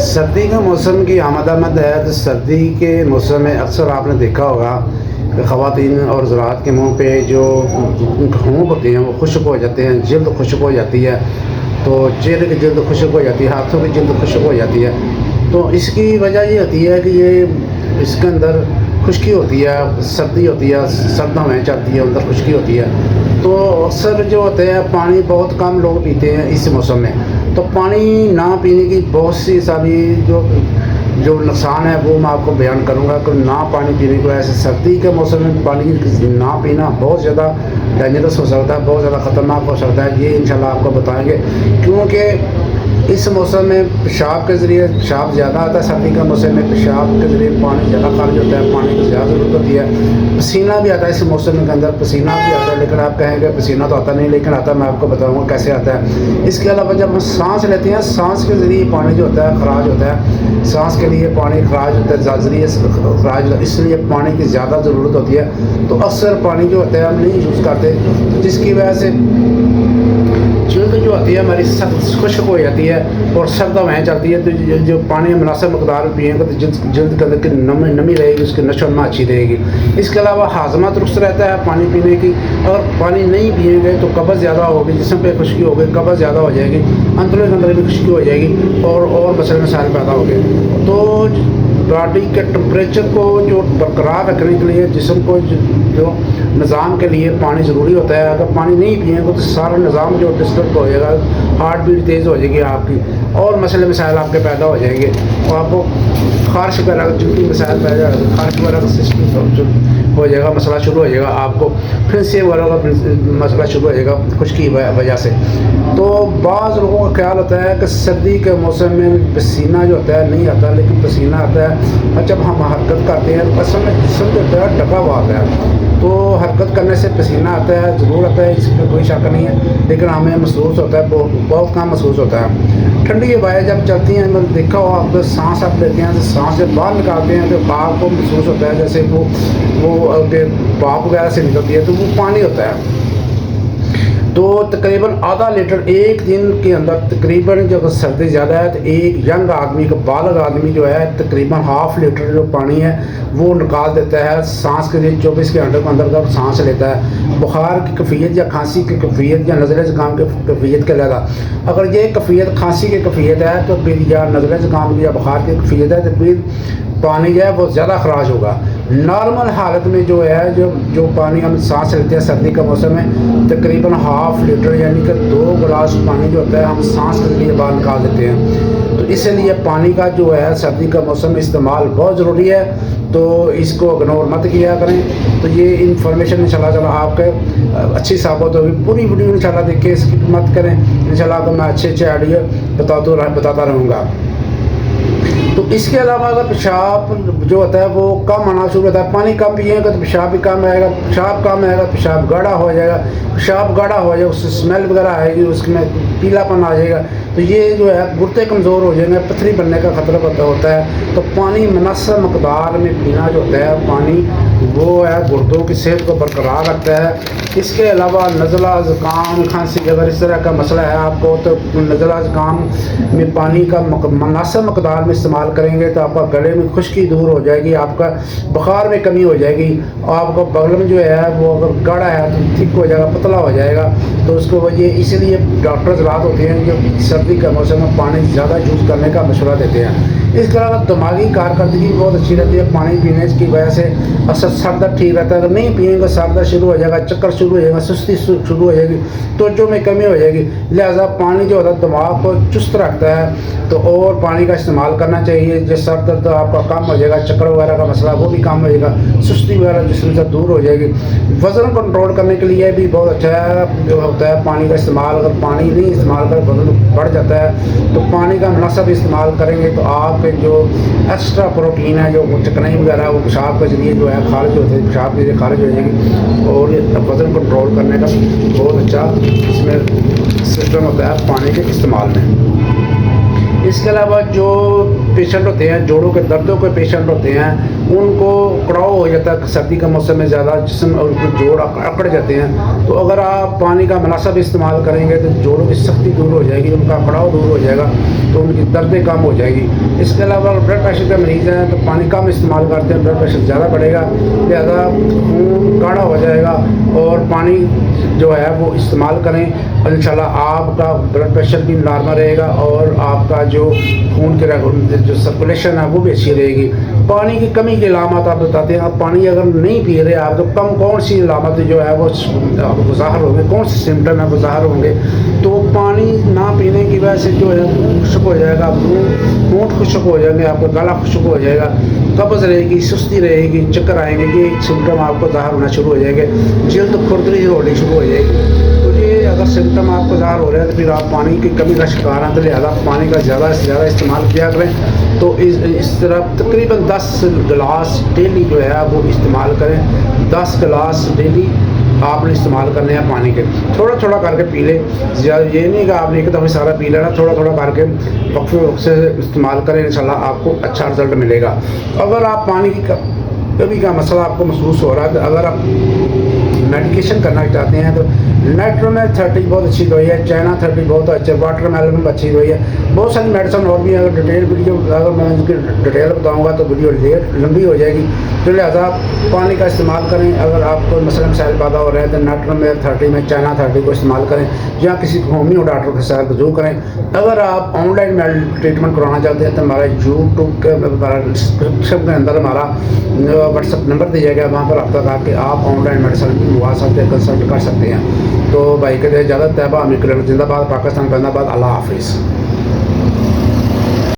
सर्दी के मौसम की आमदामद है। तो सर्दी के मौसम में अक्सर आपने देखा होगा कि ख़वातीन और ज़रात के मुंह पे जो घूंघ होते हैं वो खुश्क हो जाते हैं, जल्द खुश्क हो जाती है। तो चेहरे की जल्द खुश्क हो जाती है, हाथों की जल्द खुश्क हो जाती है। तो इसकी वजह ये होती है कि ये इसके अंदर खुश्की होती है, सर्दी होती है, सर्द हवाएँ चलती है, अंदर खुश्की होती है। तो अक्सर जो होते हैं पानी बहुत कम लोग पीते हैं इस मौसम में। तो पानी ना पीने की बहुत सी सारी जो नुकसान है वो मैं आपको बयान करूंगा कि ना पानी पीने की वजह से सर्दी के मौसम में पानी ना पीना बहुत ज़्यादा डेंजरस हो सकता है, बहुत ज़्यादा ख़तरनाक हो सकता है। ये इंशाल्लाह आपको बताएंगे, क्योंकि इस मौसम में पेशाब के ज़रिए पेशाब ज़्यादा आता है। सर्दी के मौसम में पेशाब के ज़रिए पानी ज़्यादा खारिज होता है, पानी की ज़्यादा ज़रूरत होती है। पसीना भी आता है इस मौसम के अंदर, पसीना भी आता है। लेकिन आप कहेंगे पसीना तो आता नहीं, लेकिन आता है। मैं आपको बताऊंगा कैसे आता है। इसके अलावा जब हम सांस लेते हैं, सांस के ज़रिए पानी जो होता है खराज होता है। सांस के लिए पानी खराज होता है, ज़रिए खराज, इसलिए पानी की ज़्यादा ज़रूरत होती है। तो अक्सर पानी जो होता है हम नहीं यूज़ करते, जिसकी वजह से जल्द जो होती है हमारी सख्त खुश्क हो जाती है और सर्द हवाएँ चलती है। तो जो पानी मुनासिब मकदार में पिएंगे तो जल्द के अंदर की नमी रहेगी, उसकी नशोनुमा अच्छी रहेगी। इसके अलावा हाजमा दुरुस्त रहता है पानी पीने की। अगर पानी नहीं पिएंगे तो कब्ज़ ज़्यादा होगी, जिस्म पे खुश्की होगी, कब्ज़ ज़्यादा हो जाएगी, अंदर के अंदर भी खुश्की हो जाएगी और मसले मसाइल पैदा हो गए। तो बॉडी के टेम्परेचर को जो बरकरार रखने के लिए, जिस्म को जो निज़ाम के लिए पानी ज़रूरी होता है। अगर पानी नहीं पिएंगे तो सारा निज़ाम जो डिस्टर्ब हो जाएगा, हार्ट बीट तेज़ हो जाएगी आपकी और मसले मसाइल आपके पैदा हो जाएंगे और आपको खारिश वगैरह जिनकी मसाइल पैदा हो जाएगा, खारिश वगैरह का सिस्टम हो जाएगा, मसला शुरू हो जाएगा आपको, फिर से वगैरह का मसला शुरू हो जाएगा खुश्की की वजह से। तो बाज़ लोगों का ख्याल होता है कि सर्दी के मौसम में पसीना जो होता है नहीं आता, लेकिन पसीना आता है। और जब हम हरकत करते हैं तो असल में जिस्म जो होता है ढका हुआ आता है, तो हरकत करने से पसीना आता है, ज़रूर आता है, इसमें कोई शक नहीं है। लेकिन हमें महसूस होता है, बहुत कम महसूस होता है। ठंडी हवाएँ जब चलती हैं, मैंने देखा हो आप सांस आप लेते हैं तो सांस जब बाहर निकालते हैं तो भाप को महसूस होता है, जैसे वो भाप वगैरह से निकलती है, तो वो पानी होता है। तो तकरीबन आधा लीटर एक दिन के अंदर, तकरीबन जब सर्दी ज़्यादा है तो एक यंग आदमी का, बालग आदमी जो है तकरीबन हाफ़ लीटर जो पानी है वो निकाल देता है सांस के लिए। 24 घंटे के अंदर जब सांस लेता है, बुखार की कैफियत या खांसी की कैफियत या नज़ले ज़ुकाम की कैफियत के अलावा, अगर ये कैफियत खांसी की कैफियत है तो फिर, या नज़ले ज़ुकाम की या बुखार की कैफियत है तो फिर पानी जो है वो ज़्यादा खराज होगा। नॉर्मल हालत में जो है जो पानी हम सांस लेते हैं सर्दी का मौसम में, तकरीबन हाफ़ लीटर यानी कि 2 गिलास पानी जो होता है हम सांस के लिए बाहर निकाल देते हैं। तो इसलिए पानी का जो है सर्दी का मौसम में इस्तेमाल बहुत ज़रूरी है। तो इसको इग्नोर मत किया करें। तो ये इन्फॉर्मेशन इंशाल्लाह आपके अच्छी साबित होगी। पूरी वीडियो इंशाल्लाह देखिए, स्किप मत करें। इंशाल्लाह आपको मैं अच्छे आइडिया बताता रहूँगा। तो इसके अलावा अगर पेशाब जो होता है वो कम आना शुरू होता है, पानी कम पिएगा तो पेशाब भी कम आएगा, पेशाब कम आएगा पेशाब गाढ़ा हो जाएगा, पेशाब गाढ़ा हो जाएगा उससे स्मेल वगैरह आएगी, उसमें पीलापन आ जाएगा। तो ये जो है गुर्दे कमज़ोर हो जाएंगे, पथरी बनने का ख़तरा होता है। तो पानी मुनासिब मकदार में पीना जो होता है पानी, वो है गुर्दों की सेहत को बरकरार रखता है। इसके अलावा नज़ला ज़ुकाम खांसी, अगर इस तरह का मसला है आपको, तो नज़ला ज़ुकाम में पानी का मुनासिब मकदार में इस्तेमाल करेंगे तो आपका गले में खुश्की दूर हो जाएगी, आपका बुखार में कमी हो जाएगी और आपका बगल जो है वो अगर गाढ़ा है तो ठीक हो जाएगा, पतला हो जाएगा। तो उसको वजह इसलिए डॉक्टर सलाह होते हैं जो सर्दी के मौसम में पानी ज़्यादा यूज़ करने का मशवरा देते हैं। इसके अलावा दिमागी कारकर्दगी बहुत अच्छी रहती है पानी पीने की वजह से। अक्सर सर दर्द ठीक रहता है, अगर नहीं पिएंगे सर दर्द शुरू हो जाएगा, चक्कर शुरू हो जाएगा, सुस्ती शुरू हो जाएगी, तवज्जो में कमी हो जाएगी। लिहाजा पानी जो होता है दिमाग को चुस्त रखता है, तो और पानी का इस्तेमाल करना चाहिए। जो सर दर्द आपका कम हो जाएगा, चक्कर वगैरह का मसला वो भी कम हो जाएगा, सुस्ती वगैरह जिसम से दूर हो जाएगी। वज़न कंट्रोल करने के लिए भी बहुत अच्छा है जो होता है पानी का इस्तेमाल। अगर पानी नहीं इस्तेमाल कर वज़न बढ़ जाता है, तो पानी का मुनासिब इस्तेमाल करेंगे तो आपके जो एक्स्ट्रा प्रोटीन है, जो चिकनाई वगैरह वो पेशाब के जरिए जो है खारिज होती है, पेशाब के जरिए खारिज हो जाएगी। और ये वज़न कंट्रोल करने का बहुत अच्छा इसमें सिस्टम होता है पानी के इस्तेमाल में। इसके अलावा जो पेशेंट होते हैं, जोड़ों के दर्दों के पेशेंट होते हैं, उनको कड़ाव हो जाता है सर्दी के मौसम में, ज़्यादा जिस्म और जोड़ अकड़ जाते हैं। तो अगर आप पानी का मुनासिब इस्तेमाल करेंगे तो जोड़ों की सख्ती दूर हो जाएगी, उनका कड़ाव दूर हो जाएगा, तो उनकी दर्दें कम हो जाएगी। इसके अलावा ब्लड प्रेशर के मरीज़ हैं तो पानी कम इस्तेमाल करते हैं, ब्लड प्रेशर ज़्यादा बढ़ेगा, लिहाजा खून गाढ़ा हो जाएगा। और पानी जो है वो इस्तेमाल करें, इंशाल्लाह आपका ब्लड प्रेशर भी नॉर्मल रहेगा और आपका जो खून के जो सर्कुलेशन है वो भी अच्छी रहेगी। पानी की कमी की अलामत आप बताते हैं, आप पानी अगर नहीं पी रहे आप तो कौन सी अलामत जो है वो ज़ाहिर होंगे, कौन से सिम्टम है वो ज़ाहिर होंगे। तो पानी ना पीने की वजह से जो है खुश्क हो जाएगा, होंठ खुश्क हो जाएंगे, आपका गला खुश्क हो जाएगा, कब्ज़ रहेगी, सुस्ती रहेगी, चक्कर आएंगे, ये सिम्टम आपको ज़ाहिर होना शुरू हो जाएंगे, जल्द खुरदरी होनी शुरू हो जाएगी। तो ये अगर सिम्टम आपको ज़ाहिर हो रहे हैं तो फिर आप पानी की कमी का शिकार हैं, तो लिहाजा पानी का ज़्यादा से ज़्यादा इस्तेमाल किया करें। तो इस तरह तकरीबन 10 गिलास डेली जो है वो इस्तेमाल करें। 10 गिलास डेली आपने इस्तेमाल करने हैं पानी के, थोड़ा थोड़ा करके पी लें। ज़्यादा ये नहीं कि आपने एक दफ़े सारा पी लेना, थोड़ा थोड़ा करके वक्फे वक्त से इस्तेमाल करें, इंशाल्लाह आपको अच्छा रिज़ल्ट मिलेगा। अगर आप पानी की कभी का मसला आपको महसूस हो रहा है तो अगर आप मेडिकेशन करना चाहते हैं तो नाइट्रोमेल 30 बहुत अच्छी दवाई है, चाइना 30 बहुत अच्छी, वाटरमेलन अच्छी दवाई है, बहुत सारी मेडिसिन और भी। अगर डिटेल वीडियो अगर मैं इसकी डिटेल बताऊंगा तो वीडियो लंबी हो जाएगी, तो लिहाजा पानी का इस्तेमाल करें। अगर आपको मसला मसाइल पैदा हो रहे हैं तो नाइट्रोमेल 30 में चाइना 30 को इस्तेमाल करें, या किसी होम्यो डॉक्टर के साथ रजू करें। अगर आप ऑनलाइन ट्रीटमेंट करवाना चाहते हैं तो हमारा यूट्यूब के डिस्क्रिप्शन के अंदर हमारा व्हाट्सअप नंबर दिया गया, वहाँ पर अब तक आके आप ऑनलाइन मेडिसिन भी मंगवा सकते हैं, कंसल्ट कर सकते हैं। तो भाई के लिए इजाज़त है। जिंदाबाद, पाकिस्तान जिंदाबाद, अल्लाह हाफिज़।